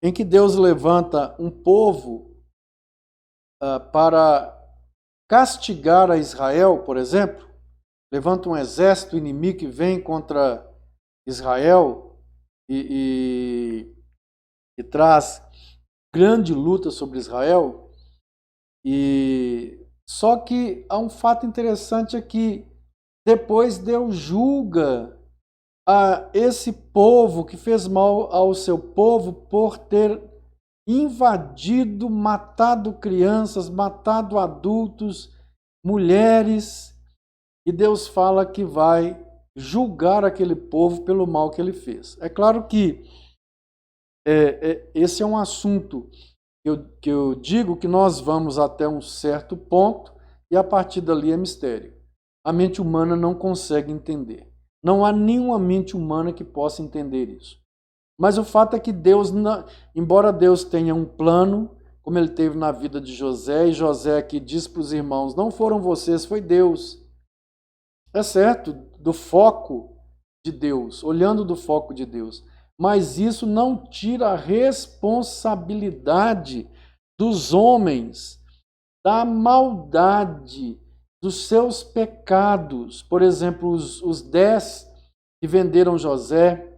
B: em que Deus levanta um povo para castigar a Israel, por exemplo. Levanta um exército inimigo que vem contra Israel e traz grande luta sobre Israel. E só que há um fato interessante aqui. Depois Deus julga a esse povo que fez mal ao seu povo por ter invadido, matado crianças, matado adultos, mulheres, e Deus fala que vai julgar aquele povo pelo mal que ele fez. É claro que esse é um assunto que eu digo que nós vamos até um certo ponto e a partir dali é mistério. A mente humana não consegue entender. Não há nenhuma mente humana que possa entender isso. Mas o fato é que Deus, embora Deus tenha um plano, como ele teve na vida de José, e José aqui diz para os irmãos, não foram vocês, foi Deus. É certo, do foco de Deus, olhando do foco de Deus. Mas isso não tira a responsabilidade dos homens, da maldade, dos seus pecados. Por exemplo, os 10 que venderam José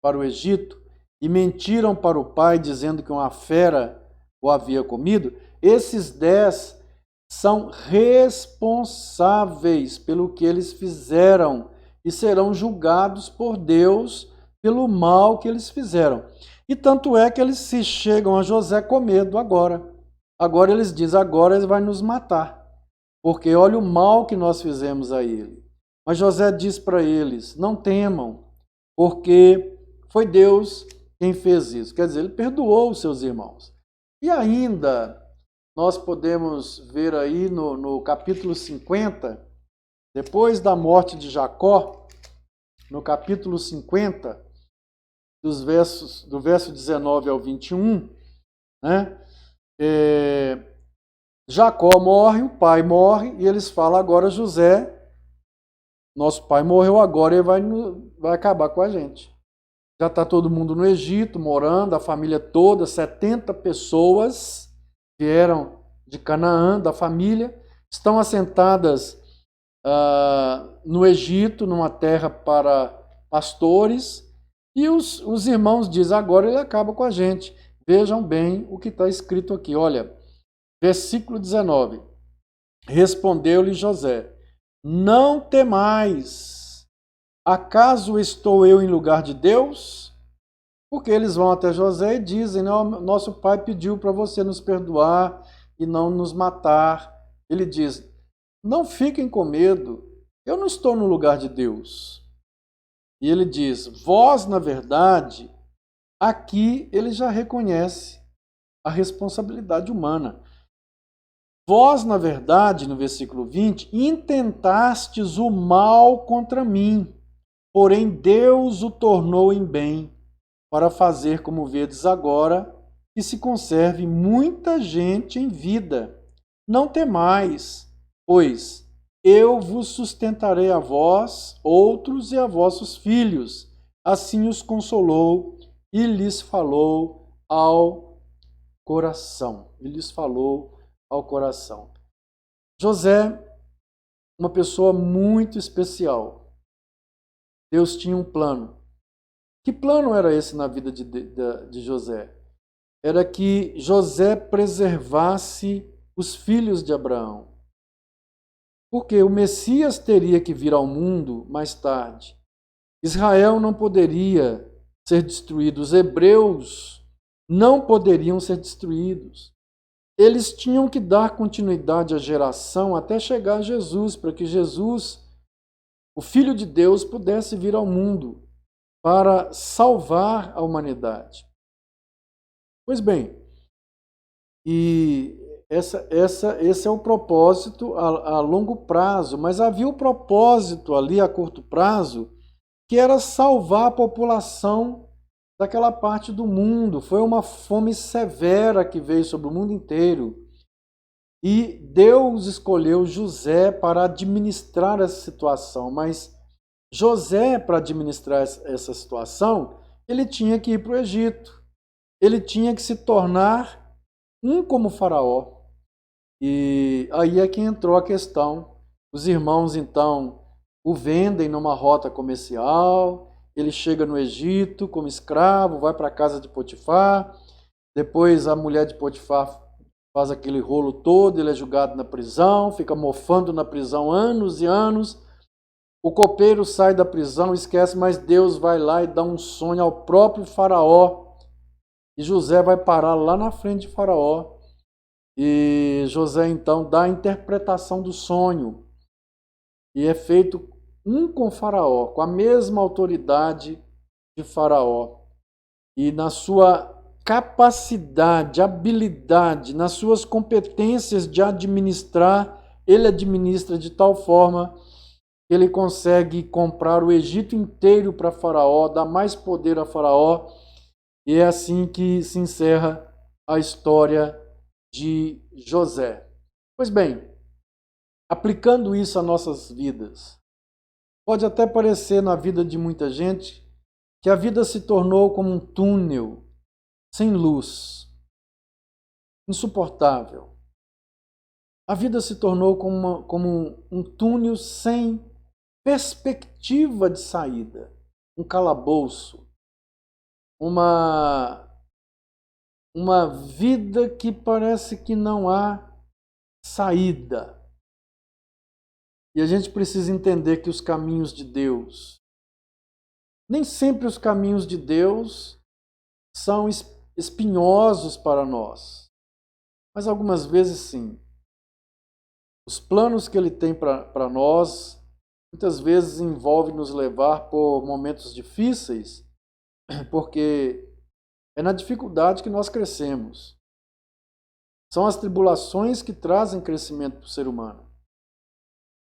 B: para o Egito e mentiram para o pai dizendo que uma fera o havia comido, esses 10 são responsáveis pelo que eles fizeram e serão julgados por Deus pelo mal que eles fizeram. E tanto é que eles se chegam a José com medo agora. Agora eles dizem, agora ele vai nos matar, porque olha o mal que nós fizemos a ele. Mas José diz para eles, não temam, porque foi Deus quem fez isso. Quer dizer, ele perdoou os seus irmãos. E ainda, nós podemos ver aí no capítulo 50, depois da morte de Jacó, no capítulo 50, do verso 19 ao 21, né? Jacó morre, o pai morre, e eles falam agora, José, nosso pai morreu agora e vai acabar com a gente. Já está todo mundo no Egito, morando, a família toda, 70 pessoas vieram de Canaã, da família, estão assentadas no Egito, numa terra para pastores, e os irmãos dizem, agora ele acaba com a gente. Vejam bem o que está escrito aqui, olha, versículo 19. Respondeu-lhe José, não temais, acaso estou eu em lugar de Deus? Porque eles vão até José e dizem, nosso pai pediu para você nos perdoar e não nos matar. Ele diz, não fiquem com medo, eu não estou no lugar de Deus. E ele diz, vós, na verdade, aqui ele já reconhece a responsabilidade humana. Vós, na verdade, no versículo 20, intentastes o mal contra mim, porém Deus o tornou em bem, para fazer, como vedes agora, que se conserve muita gente em vida. Não temais, pois eu vos sustentarei a vós, outros e a vossos filhos. Assim os consolou e lhes falou ao coração. E lhes falou ao coração. José, uma pessoa muito especial. Deus tinha um plano. Que plano era esse na vida de José? Era que José preservasse os filhos de Abraão. Porque o Messias teria que vir ao mundo mais tarde. Israel não poderia ser destruído, os hebreus não poderiam ser destruídos. Eles tinham que dar continuidade à geração até chegar a Jesus, para que Jesus, o Filho de Deus, pudesse vir ao mundo para salvar a humanidade. Pois bem, e esse é o propósito a longo prazo, mas havia o propósito ali a curto prazo, que era salvar a população daquela parte do mundo. Foi uma fome severa que veio sobre o mundo inteiro. E Deus escolheu José para administrar essa situação, mas José, para administrar essa situação, ele tinha que ir para o Egito. Ele tinha que se tornar um como Faraó. E aí é que entrou a questão. Os irmãos, então, o vendem numa rota comercial, ele chega no Egito como escravo, vai para a casa de Potifar, depois a mulher de Potifar faz aquele rolo todo, ele é julgado na prisão, fica mofando na prisão anos e anos, O copeiro sai da prisão, esquece, mas Deus vai lá e dá um sonho ao próprio Faraó. E José vai parar lá na frente de Faraó. E José então dá a interpretação do sonho. E é feito um com Faraó, com a mesma autoridade de Faraó. E na sua capacidade, habilidade, nas suas competências de administrar, ele administra de tal forma que ele consegue comprar o Egito inteiro para Faraó, dar mais poder a Faraó, e é assim que se encerra a história de José. Pois bem, aplicando isso às nossas vidas, pode até parecer na vida de muita gente que a vida se tornou como um túnel sem luz, insuportável. A vida se tornou como um túnel sem perspectiva de saída, um calabouço, uma vida que parece que não há saída. E a gente precisa entender que os caminhos de Deus, nem sempre os caminhos de Deus são espinhosos para nós, mas algumas vezes sim. Os planos que Ele tem para nós, muitas vezes envolvem nos levar por momentos difíceis, porque é na dificuldade que nós crescemos. São as tribulações que trazem crescimento para o ser humano.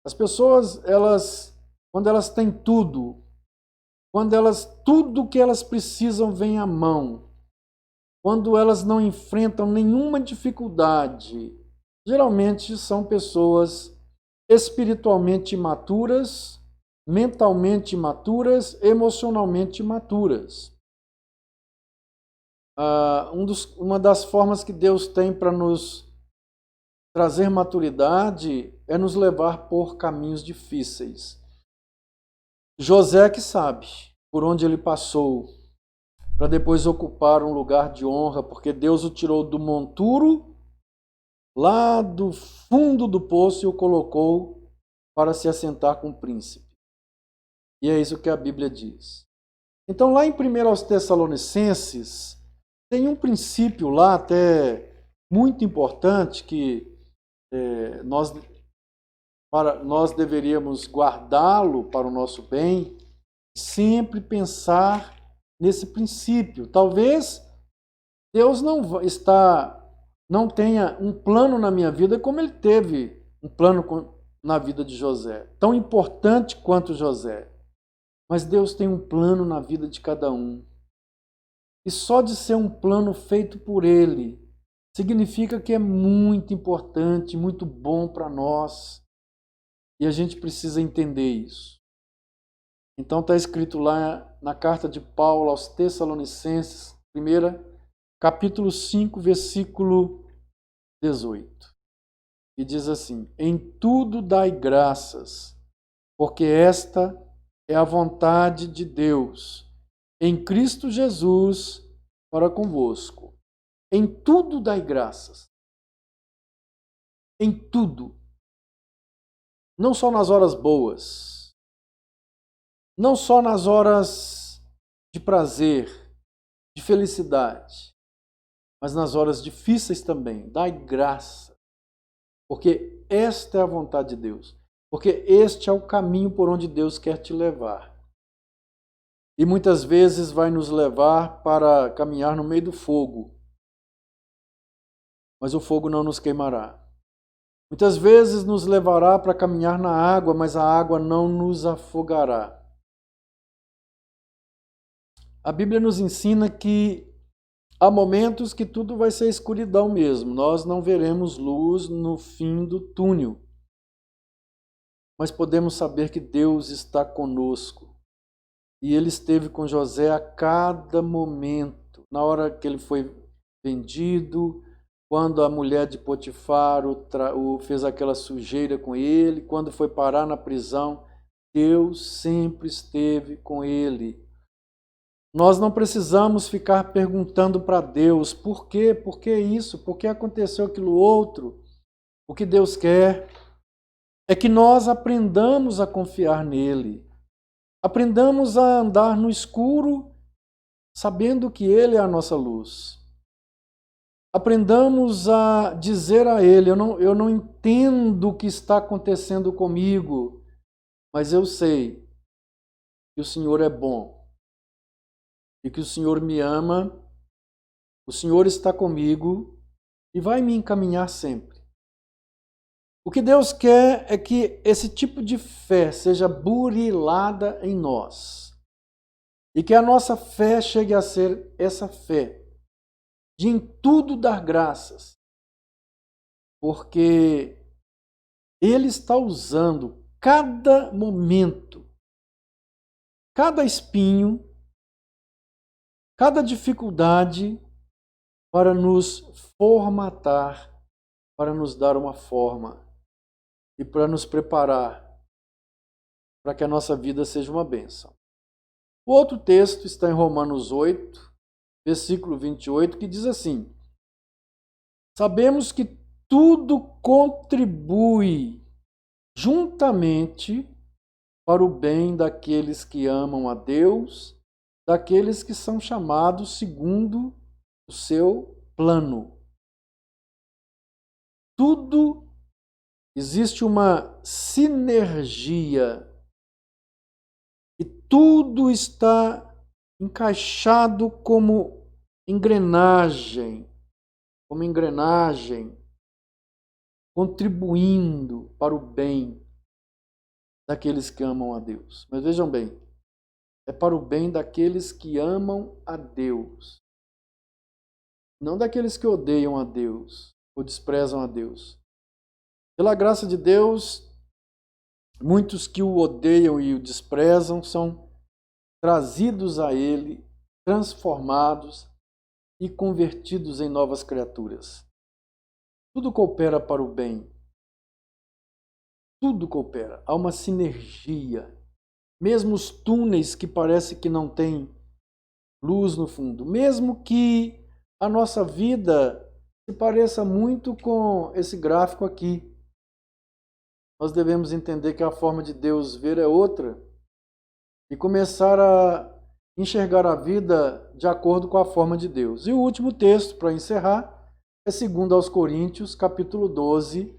B: As pessoas, quando elas têm tudo, tudo que elas precisam vem à mão, quando elas não enfrentam nenhuma dificuldade, geralmente são pessoas espiritualmente imaturas, mentalmente imaturas, emocionalmente imaturas. Uma das formas que Deus tem para nos trazer maturidade é nos levar por caminhos difíceis. José que sabe por onde ele passou para depois ocupar um lugar de honra, porque Deus o tirou do monturo, lá do fundo do poço, e o colocou para se assentar com o príncipe. E é isso que a Bíblia diz. Então lá em 1 aos Tessalonicenses, tem um princípio lá até muito importante que nós deveríamos guardá-lo para o nosso bem, sempre pensar nesse princípio. Talvez Deus não tenha um plano na minha vida como Ele teve um plano na vida de José, tão importante quanto José. Mas Deus tem um plano na vida de cada um. E só de ser um plano feito por Ele, significa que é muito importante, muito bom para nós. E a gente precisa entender isso. Então está escrito lá na carta de Paulo aos Tessalonicenses, capítulo 5, versículo 18. E diz assim: em tudo dai graças, porque esta é a vontade de Deus, em Cristo Jesus, para convosco. Em tudo dai graças. Em tudo. Não só nas horas boas. Não só nas horas de prazer, de felicidade. Mas nas horas difíceis também. Dai graça. Porque esta é a vontade de Deus. Porque este é o caminho por onde Deus quer te levar. E muitas vezes vai nos levar para caminhar no meio do fogo. Mas o fogo não nos queimará. Muitas vezes nos levará para caminhar na água, mas a água não nos afogará. A Bíblia nos ensina que há momentos que tudo vai ser escuridão mesmo. Nós não veremos luz no fim do túnel. Mas podemos saber que Deus está conosco. E Ele esteve com José a cada momento. Na hora que ele foi vendido, quando a mulher de Potifar fez aquela sujeira com ele, quando foi parar na prisão, Deus sempre esteve com ele. Nós não precisamos ficar perguntando para Deus por quê? Por que isso? Por que aconteceu aquilo outro? O que Deus quer é que nós aprendamos a confiar nele, aprendamos a andar no escuro, sabendo que ele é a nossa luz. Aprendamos a dizer a ele, eu não entendo o que está acontecendo comigo, mas eu sei que o Senhor é bom e que o Senhor me ama, o Senhor está comigo e vai me encaminhar sempre. O que Deus quer é que esse tipo de fé seja burilada em nós e que a nossa fé chegue a ser essa fé de em tudo dar graças, porque Ele está usando cada momento, cada espinho, cada dificuldade para nos formatar, para nos dar uma forma e para nos preparar para que a nossa vida seja uma bênção. O outro texto está em Romanos 8, versículo 28, que diz assim: sabemos que tudo contribui juntamente para o bem daqueles que amam a Deus, daqueles que são chamados segundo o seu plano. Tudo, existe uma sinergia e tudo está encaixado como engrenagem, contribuindo para o bem daqueles que amam a Deus. Mas vejam bem, é para o bem daqueles que amam a Deus, não daqueles que odeiam a Deus ou desprezam a Deus. Pela graça de Deus, muitos que o odeiam e o desprezam são trazidos a Ele, transformados e convertidos em novas criaturas. Tudo coopera para o bem. Tudo coopera. Há uma sinergia. Mesmo os túneis que parece que não têm luz no fundo, mesmo que a nossa vida se pareça muito com esse gráfico aqui, nós devemos entender que a forma de Deus ver é outra e começar a enxergar a vida de acordo com a forma de Deus. E o último texto, para encerrar, é 2 aos Coríntios, capítulo 12,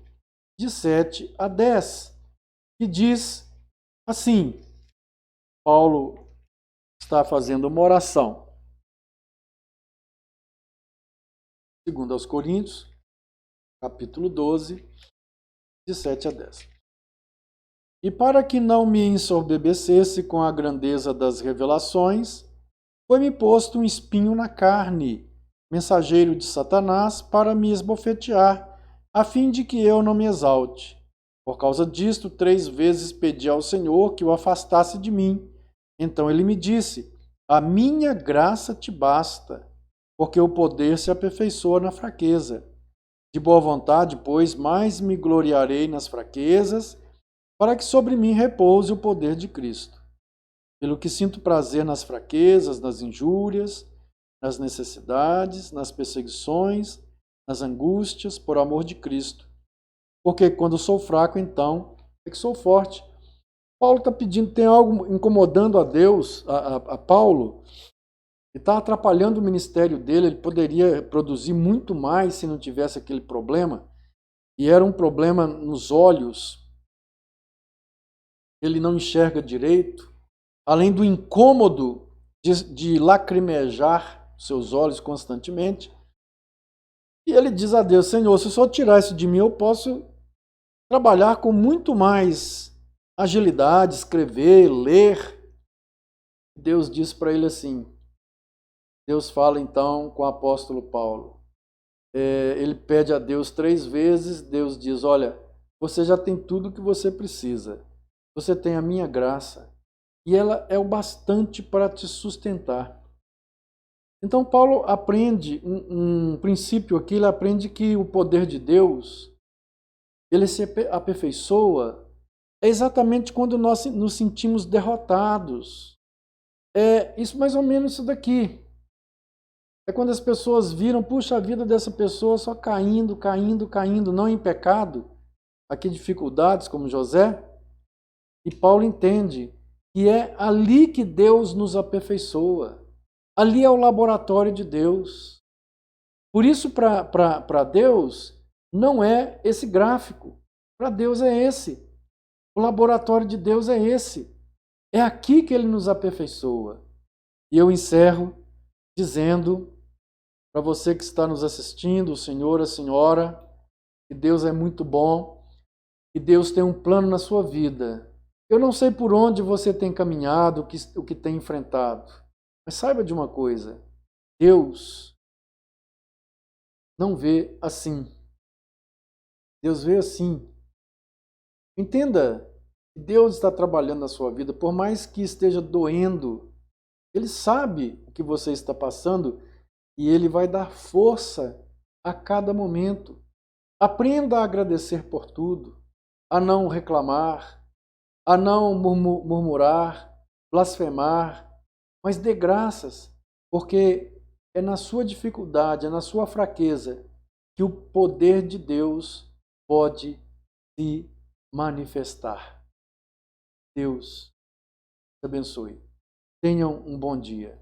B: de 7 a 10, que diz assim: Paulo está fazendo uma oração. 2 aos Coríntios, capítulo 12, de 7 a 10. E para que não me ensoberbecesse com a grandeza das revelações, foi-me posto um espinho na carne, mensageiro de Satanás, para me esbofetear, a fim de que eu não me exalte. Por causa disto, 3 vezes pedi ao Senhor que o afastasse de mim. Então ele me disse: a minha graça te basta, porque o poder se aperfeiçoa na fraqueza. De boa vontade, pois, mais me gloriarei nas fraquezas, para que sobre mim repouse o poder de Cristo. Pelo que sinto prazer nas fraquezas, nas injúrias, nas necessidades, nas perseguições, nas angústias, por amor de Cristo. Porque quando sou fraco, então é que sou forte. Paulo está pedindo, tem algo incomodando a Deus, a Paulo, e está atrapalhando o ministério dele. Ele poderia produzir muito mais se não tivesse aquele problema, e era um problema nos olhos. Ele não enxerga direito, além do incômodo de lacrimejar seus olhos constantemente. E ele diz a Deus: Senhor, se o Senhor tirar isso de mim, eu posso trabalhar com muito mais agilidade, escrever, ler. Deus diz para ele assim, Deus fala então com o apóstolo Paulo. Ele pede a Deus 3 vezes, Deus diz: olha, você já tem tudo o que você precisa. Você tem a minha graça e ela é o bastante para te sustentar. Então Paulo aprende um princípio aqui, ele aprende que o poder de Deus, ele se aperfeiçoa exatamente quando nós nos sentimos derrotados. É isso, mais ou menos isso daqui. É quando as pessoas viram, puxa, a vida dessa pessoa só caindo, não em pecado, aqui dificuldades como José, e Paulo entende que é ali que Deus nos aperfeiçoa. Ali é o laboratório de Deus. Por isso, para Deus, não é esse gráfico. Para Deus é esse. O laboratório de Deus é esse. É aqui que Ele nos aperfeiçoa. E eu encerro dizendo para você que está nos assistindo, o senhor, a senhora, que Deus é muito bom, que Deus tem um plano na sua vida. Eu não sei por onde você tem caminhado, o que tem enfrentado, mas saiba de uma coisa, Deus não vê assim. Deus vê assim. Entenda que Deus está trabalhando na sua vida, por mais que esteja doendo, Ele sabe o que você está passando e Ele vai dar força a cada momento. Aprenda a agradecer por tudo, a não reclamar, a não murmurar, blasfemar, mas dê graças, porque é na sua dificuldade, é na sua fraqueza que o poder de Deus pode se manifestar. Deus te abençoe. Tenham um bom dia.